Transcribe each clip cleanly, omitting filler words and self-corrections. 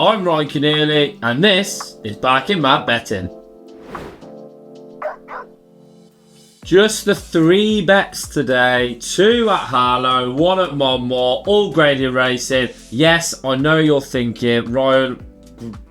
I'm Ryan Keneally, and this is Back in Mad Betting. Just the 3 bets today, 2 at Harlow, 1 at Monmore, all graded racing. Yes, I know you're thinking, Ryan,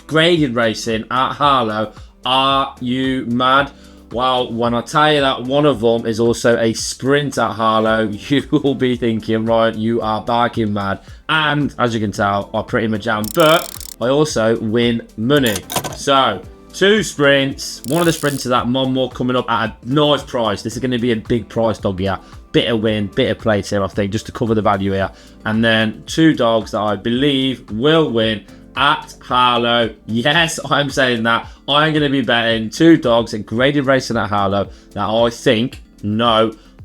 graded racing at Harlow, are you mad? Well, when I tell you that one of them is also a sprint at Harlow, you will be thinking, Ryan, you are barking mad. And as you can tell, I pretty much am, but I also win money. So 2 sprints, one of the sprints of that Monmore coming up at a nice price. This is going to be a big price dog here. Bit of win, bit of place here, I think, just to cover the value here. And then 2 dogs that I believe will win at Harlow. Yes, I'm saying that. I'm going to be betting 2 dogs at graded racing at Harlow that I think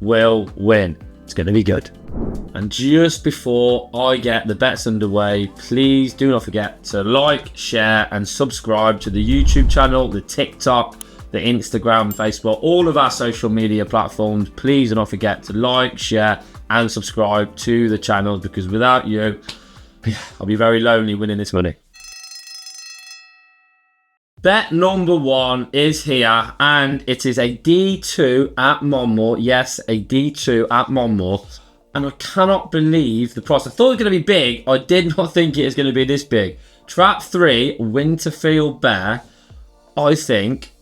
will win. It's going to be good. And just before I get the bets underway, please do not forget to like, share and subscribe to the YouTube channel, the TikTok, the Instagram, Facebook, all of our social media platforms. Please do not forget to like, share and subscribe to the channel, because without you, I'll be very lonely winning this money. Bet number 1 is here, and it is a D2 at Monmore. Yes, a D2 at Monmore. And I cannot believe the price. I thought it was going to be big. I did not think it was going to be this big. Trap 3, Winterfield Bear, I think,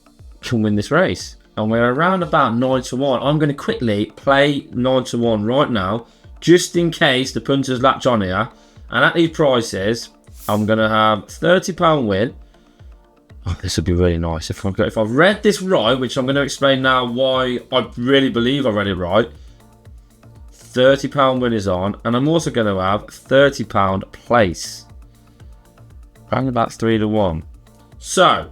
can win this race. And we're around about 9 to 1. I'm going to quickly play 9 to 1 right now, just in case the punters latch on here. And at these prices, I'm going to have £30 win. Oh, this would be really nice. If I've read this right, which I'm going to explain now why I really believe I read it right. £30 win is on, and I'm also going to have £30 place. Around about 3 to 1. So,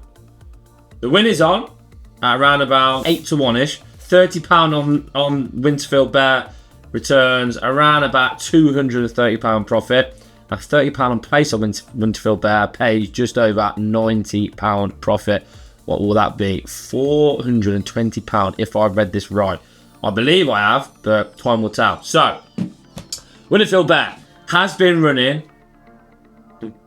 the win is on at around about 8 to 1-ish. £30 on Winterfield Bear returns around about £230 profit. A £30 on place on Winterfield Bear pays just over £90 profit. What will that be? £420 if I've read this right. I believe I have, but time will tell. So, Winterfield Bear has been running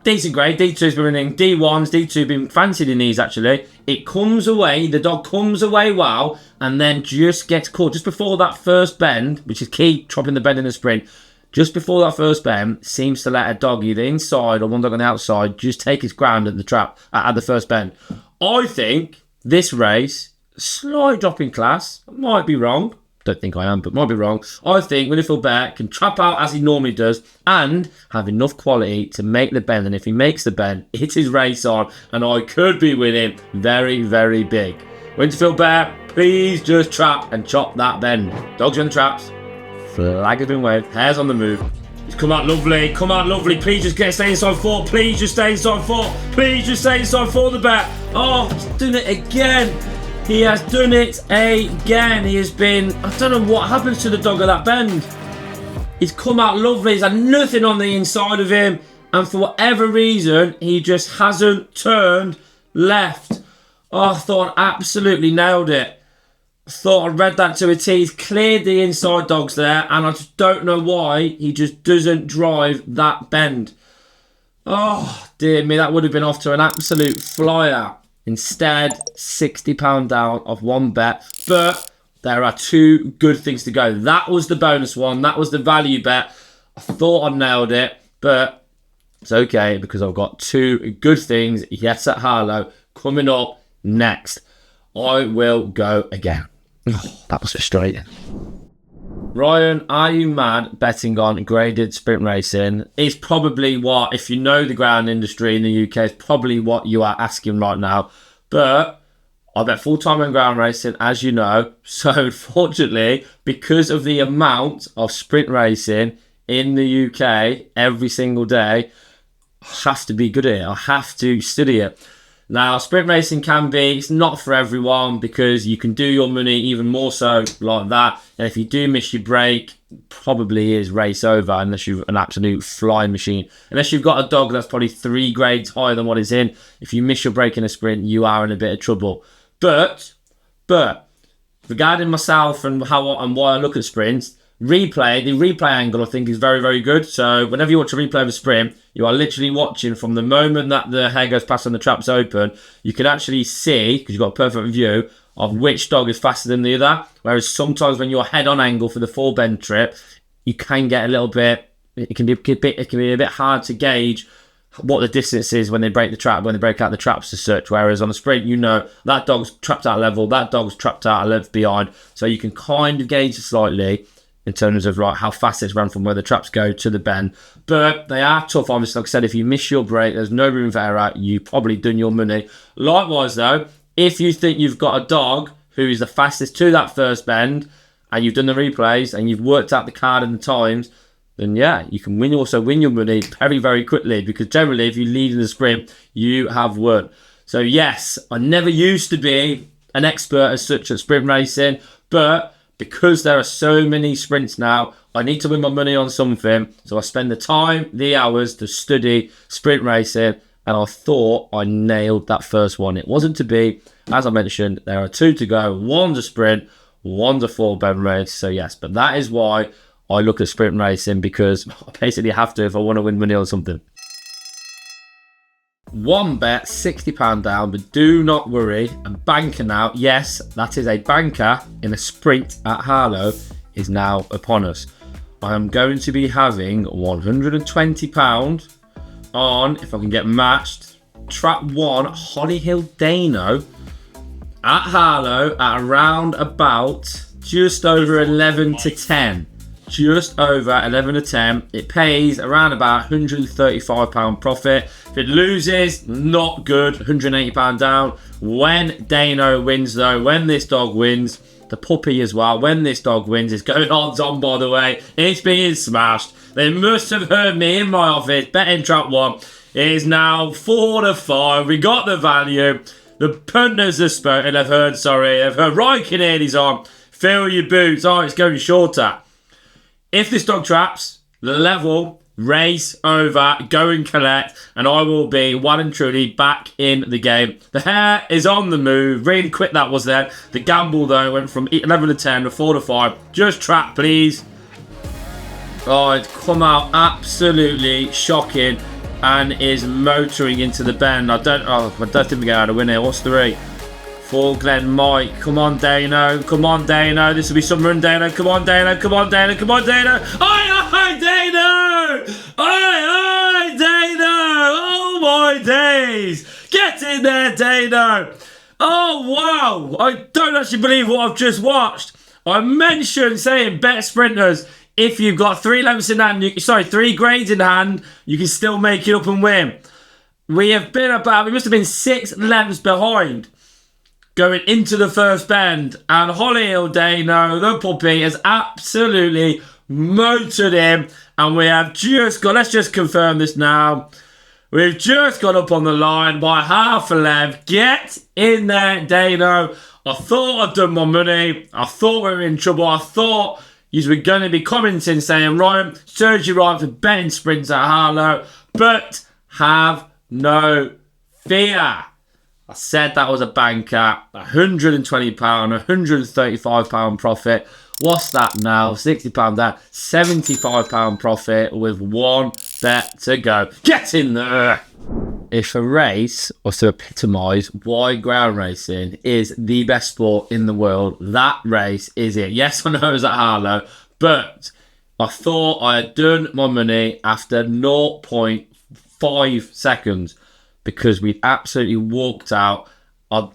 decent grade. D2's been running D1s, D2 been fancied in these actually. It comes away, the dog comes away well, and then just gets caught just before that first bend, which is key, chopping the bend in the sprint. Just before that first bend, seems to let a dog either inside or one dog on the outside just take his ground at the trap at the first bend. I think this race, slight drop in class, might be wrong. Don't think I am, but might be wrong. I think Winterfield Bear can trap out as he normally does and have enough quality to make the bend. And if he makes the bend, it's his race on, and I could be winning very, very big. Winterfield Bear, please just trap and chop that bend. Dogs are in the traps. Flag has been waved. Hair's on the move. He's come out lovely. Come out lovely. Please just stay inside 4. Please just stay inside 4. Please just stay inside 4 the bet. Oh, he's done it again. He has done it again. He has been... I don't know what happens to the dog at that bend. He's come out lovely. He's had nothing on the inside of him. And for whatever reason, he just hasn't turned left. Oh, I thought I absolutely nailed it. Thought I read that to a T. He's cleared the inside dogs there, and I just don't know why he just doesn't drive that bend. Oh, dear me, that would have been off to an absolute flyer. Instead, £60 down off 1 bet. But there are 2 good things to go. That was the bonus one. That was the value bet. I thought I nailed it, but it's okay because I've got 2 good things, yes, at Harlow, coming up next. I will go again. Oh, that was frustrating. Ryan, are you mad betting on graded sprint racing? Is probably what, if you know the ground industry in the UK, is probably what you are asking right now. But I bet full-time on ground racing, as you know. So unfortunately, because of the amount of sprint racing in the UK every single day, I have to be good at it. I have to study it. Now, sprint racing it's not for everyone, because you can do your money even more so like that. And if you do miss your break, probably is race over, unless you're an absolute flying machine. Unless you've got a dog that's probably 3 grades higher than what is in. If you miss your break in a sprint, you are in a bit of trouble. But regarding myself and why I look at sprints, replay, the replay angle, I think, is very, very good. So whenever you watch a replay of a sprint, you are literally watching from the moment that the hair goes past and the trap's open. You can actually see, because you've got a perfect view, of which dog is faster than the other. Whereas sometimes when you're head-on angle for the full bend trip, you can get a little bit, it can be a bit hard to gauge what the distance is when they break the trap, when they break out the traps as such. Whereas on a sprint, you know that dog's trapped out level, that dog's trapped out a length behind. So you can kind of gauge it slightly in terms of like how fast it's run from where the traps go to the bend. But they are tough, obviously. Like I said, if you miss your break, there's no room for error. You've probably done your money. Likewise, though, if you think you've got a dog who is the fastest to that first bend, and you've done the replays, and you've worked out the card and the times, then yeah, you can also win your money very, very quickly, because generally if you lead in the sprint, you have won. So yes, I never used to be an expert as such at sprint racing, but because there are so many sprints now, I need to win my money on something. So I spend the time, the hours to study sprint racing, and I thought I nailed that first one. It wasn't to be. As I mentioned, there are 2 to go. One's a sprint, one's a full bend race. So yes, but that is why I look at sprint racing, because I basically have to if I want to win money on something. One bet, £60 down, but do not worry. And banker now, yes, that is a banker in a sprint at Harlow, is now upon us. I am going to be having £120 on, if I can get matched, trap 1 Hollyhill Dano at Harlow at around about just over 11 to 10. Just over 11 to 10. It pays around about £135 profit. If it loses, not good. £180 down. When Dano wins, though, when this dog wins, the puppy as well, when this dog wins, it's going odds on, by the way. It's being smashed. They must have heard me in my office betting trap 1. It is now 4 to 5. We got the value. The punters have spoken. They've heard right in here, he's on. Fill your boots. Oh, it's going shorter. If this dog traps, level, race over, go and collect, and I will be well and truly back in the game. The hare is on the move. Really quick that was then. The gamble, though, went from 11 to 10 to 4 to 5. Just trap, please. Oh, it's come out absolutely shocking and is motoring into the bend. I don't think we're going to win here. What's 3? 4 Glen Mike. Come on, Dano. Come on, Dano. This will be some run, Dano. Come on, Dano. Come on, Dano. Come on, Dano. Aye, Dano. Aye, Dano. Oh, my days. Get in there, Dano. Oh, wow. I don't actually believe what I've just watched. I mentioned saying bet sprinters. If you've got 3 lengths in hand, 3 grades in hand, you can still make it up and win. We must have been 6 lengths behind going into the first bend, and Hollyhill Dano, the puppy, has absolutely motored him, and we have just got, let's just confirm this now, we've just got up on the line by half a length. Get in there, Dano. I thought I'd done my money. I thought we were in trouble. I thought you were going to be commenting saying, Ryan, serves you right for betting sprints at Harlow, but have no fear. I said that was a banker. £120, £135 profit. What's that now? £60 down, £75 profit with 1 bet to go. Get in there! If a race was to epitomise why ground racing is the best sport in the world, that race is it. Yes, I know it was at Harlow, but I thought I had done my money after 0.5 seconds. Because we absolutely walked out. I'm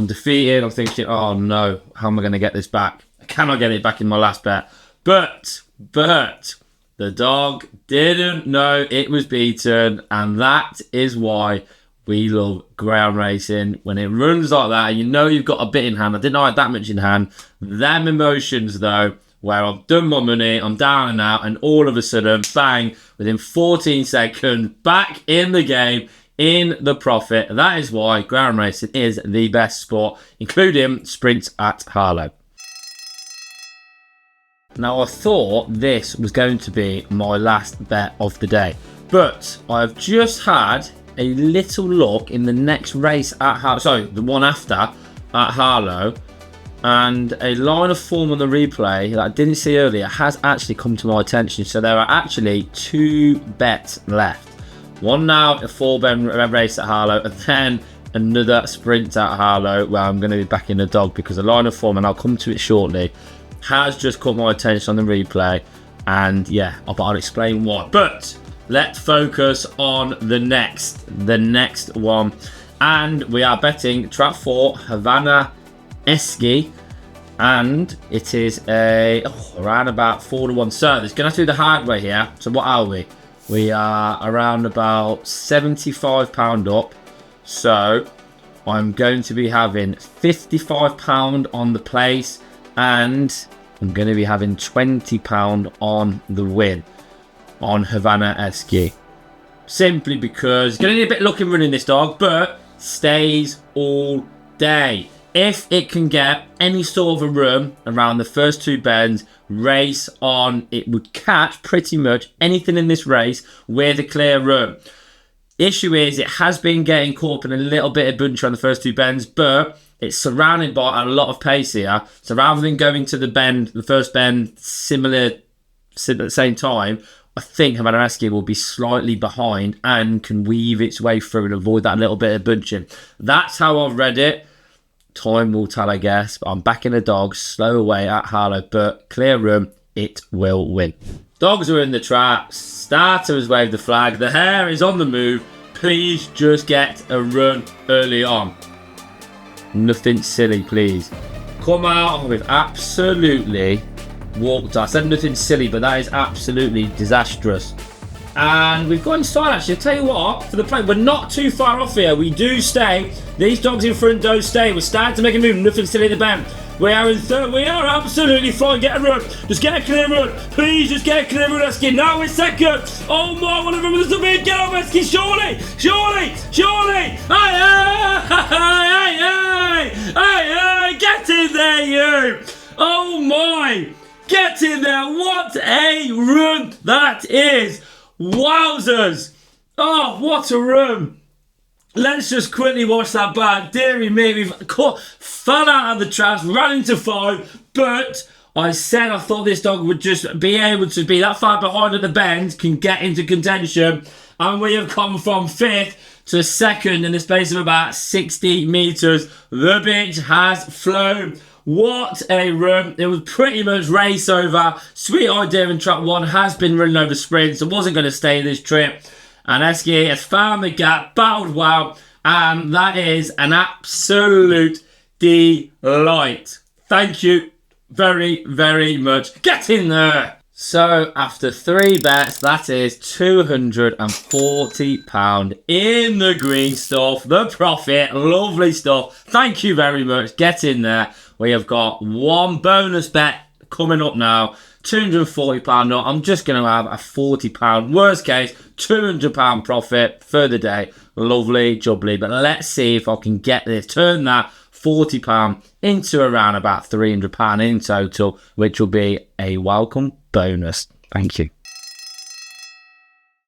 defeated. I'm thinking, oh no, how am I going to get this back? I cannot get it back in my last bet. But the dog didn't know it was beaten, and that is why we love ground racing. When it runs like that, and you know you've got a bit in hand. I didn't know I had that much in hand. Them emotions, though, where I've done my money, I'm down and out, and all of a sudden, bang, within 14 seconds, back in the game, in the profit. That is why ground racing is the best sport, including sprints at Harlow. Now, I thought this was going to be my last bet of the day, but I've just had a little look in the next race at Harlow, sorry, the one after at Harlow, And a line of form on the replay that I didn't see earlier has actually come to my attention. So there are actually 2 bets left. One now, a 4-ben race at Harlow, and then another sprint at Harlow where I'm going to be backing the dog, because a line of form, and I'll come to it shortly, has just caught my attention on the replay. And yeah, I'll explain why. But let's focus on the next one. And we are betting trap 4, Havana Esesque, and it is around about 4 to 1. So there's gonna have to do the hard way here. So what are we? We are around about £75 up. So I'm going to be having £55 on the place, and I'm going to be having £20 on the win on Havana Esesque. Simply because going to need a bit of luck in running this dog, but stays all day. If it can get any sort of a run around the first 2 bends, race on, it would catch pretty much anything in this race with a clear run. Issue is, it has been getting caught up in a little bit of bunch on the first 2 bends, but it's surrounded by a lot of pace here. So rather than going to the first bend similar at the same time, I think Havana Esesque will be slightly behind and can weave its way through and avoid that little bit of bunching. That's how I've read it. Time will tell, I guess. But I'm backing the dog, slow away at Harlow, but clear room, it will win. Dogs are in the trap. Starter has waved the flag. The hare is on the move. Please just get a run early on. Nothing silly, please. Come out with absolutely walked. I said nothing silly, but that is absolutely disastrous. And we've got inside, actually. I'll tell you what, for the play, we're not too far off here. We do stay. These dogs in front don't stay. We're starting to make a move. Nothing silly in the bend. We are in third. We are absolutely flying. Get a run. Just get a clear run. Please just get a clear run, Esesque. Now we're second. Oh my, one of them is the big. Get off, Esesque. Surely. Hey. Get in there, you. Oh my. Get in there. What a run that is. Wowzers. Oh, what a run. Let's just quickly watch that back. Deary me, we've fell out of the traps, ran into 5, but I said I thought this dog would just be able to be that far behind at the bend, can get into contention, and we have come from 5th to 2nd in the space of about 60 metres. The bitch has flown. What a run. It was pretty much race over. Sweet idea in trap 1 has been running over sprints. I wasn't going to stay this trip. And Esesque has found the gap, battled well, and that is an absolute delight. Thank you very, very much. Get in there. So after 3 bets, that is £240 in the green stuff. The profit, lovely stuff. Thank you very much. Get in there. We have got 1 bonus bet coming up now. £240 not. I'm just going to have a £40. Worst case, £200 profit for the day. Lovely, jubbly. But let's see if I can get this. Turn that £40 into around about £300 in total, which will be a welcome bonus. Thank you.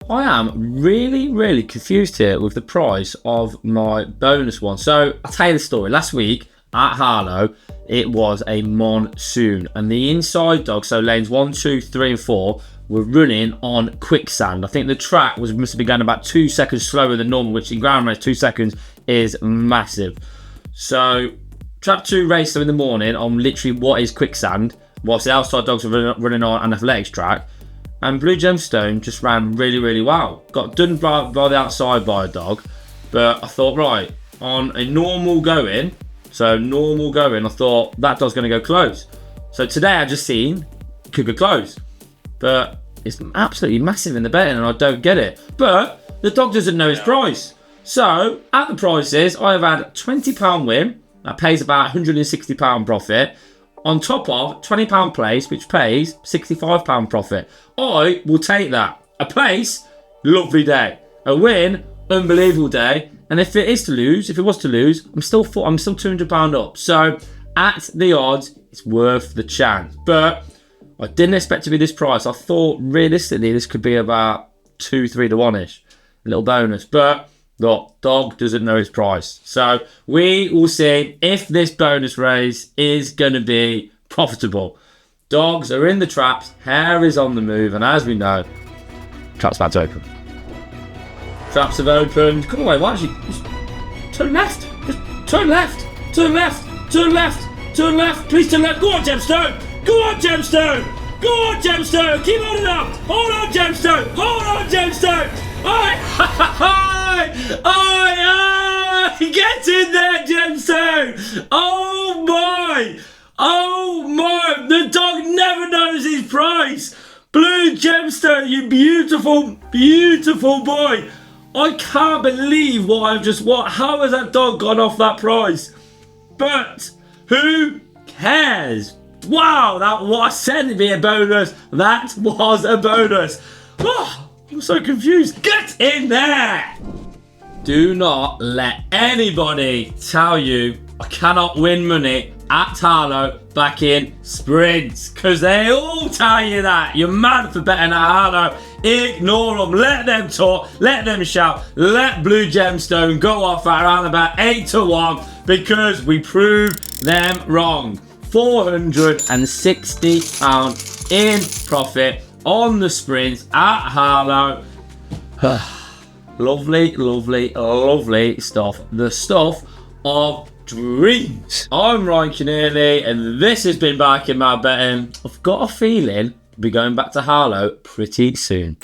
I am really confused here with the price of my bonus one. So I'll tell you the story. Last week at Harlow, it was a monsoon, and the inside dogs, so lanes 1, 2, 3 and 4, were running on quicksand. I think the track must have been going about 2 seconds slower than normal, which in ground race 2 seconds is massive. So trap 2 race in the morning on literally what is quicksand, whilst the outside dogs are running on an athletics track, and Blue Gemstone just ran really well. Got done by the outside by a dog, but I thought, right, on a normal going, I thought that dog's going to go close. So today I just seen could go close, but it's absolutely massive in the betting and I don't get it. But the dog doesn't know his price. So at the prices, I have had a £20 win, that pays about £160 profit, on top of £20 place, which pays £65 profit. I will take that. A place, lovely day. A win, unbelievable day. And if it was to lose, I'm still £200 up. So at the odds, it's worth the chance. But I didn't expect to be this price. I thought realistically this could be about 2-3 to 1-ish, a little bonus. But Look, dog doesn't know his price. So we will see if this bonus raise is going to be profitable. Dogs are in the traps, hare is on the move, and as we know, traps about to open. Traps have opened. Come away, why don't you just turn left? Just turn left, turn left, turn left, turn left, please turn left. Go on, Gemstone! Go on, Gemstone! Go on, Gemstone! Keep holding up! Hold on, Gemstone! Hold on, Gemstone! Get in there, Gemstone! Oh my! Oh my! The dog never knows his price! Blue Gemstone, you beautiful, beautiful boy! I can't believe what I've just watched. How has that dog gone off that price? But who cares? Wow, that was said to be a bonus. That was a bonus. Oh, I'm so confused. Get in there! Do not let anybody tell you I cannot win money at Harlow back in sprints, because they all tell you that. You're mad for betting at Harlow. Ignore them. Let them talk. Let them shout. Let Blue Gemstone go off at around about 8 to 1 because we proved them wrong. £460 in profit on the sprints at Harlow. Lovely, lovely, lovely stuff. The stuff of dreams. I'm Ryan Keneally, and this has been Back in My Betting. I've got a feeling we'll be going back to Harlow pretty soon.